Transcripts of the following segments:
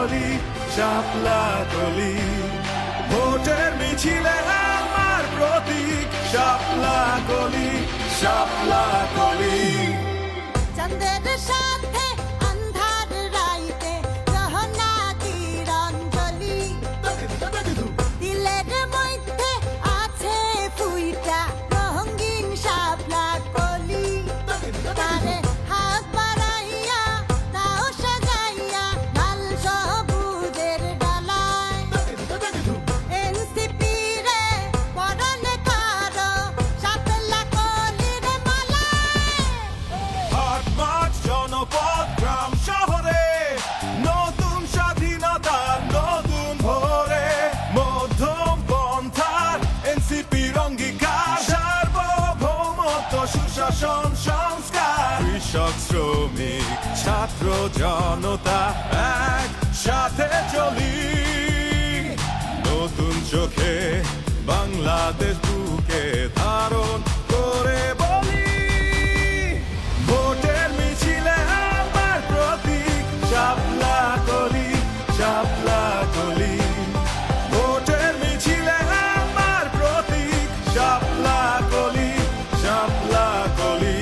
কলি শাপলা কলি ভোটের মিছিলে আমার প্রতীক শাপলা কলি শাপলা কলি চন্দ্রের সাথে আন্ধার রাইতে গহনা কিরণ জ্বলি দিলের মধ্যে আছে ফুইটা রঙিন শাপলা কলি তারে হাত বাড়াইয়া তাও সাজাইয়া লাল সবুজের ডালায় এনসিপি রে পরনে কারো শাপলা কলির মালায় হাট মাঠ জনপদ গ্রাম শহরে নতুন স্বাধীনতার নতুন ভোরে মধ্যম পন্থার এনসিপির অঙ্গীকার সার্বভৌমত্ব সুশাসন সংস্কার কৃষক শ্রমিক ছাত্র জনতা এক সাথে চলি নতুন চোখে বাংলাদেশ বুকে ধারণ করে বলি ভোটের মিছিলে আমার প্রতীক শাপলা কলি শাপলা কলি ভোটের মিছিলে আমার প্রতীক শাপলা কলি শাপলা কলি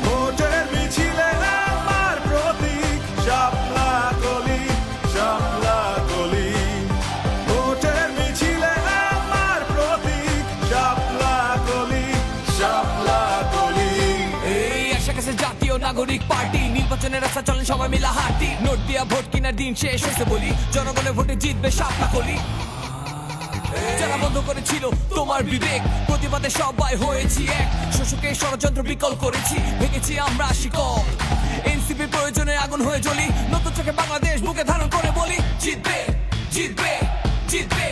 ভোটের মিছিলে আমার প্রতীক শাপলা কলি শাপলা কলি ভোটের মিছিলে আমার প্রতীক শাপলা কলি শাপলা কলি এই এসে গেছে জাতীয় নাগরিক পার্টি নির্বাচনের রাস্তা চলেন সবাই মিলা হাঁটি নোট দিয়া ভোট কেনার দিন শেষ হয়েছে বলি জনগণের ভোটে জিতবে শাপলা কলি যারা বন্ধ করেছিল তোমার বিবেক প্রতিবাদে সবাই হয়েছি এক শোষকের ষড়যন্ত্র বিকল করেছি ভেঙেছি আমরা শিকল এনসিপি প্রয়োজনে আগুন হয়ে জ্বলি নতুন চোখে বাংলাদেশ বুকে ধারণ করে বলি জিতবে জিতবে জিতবে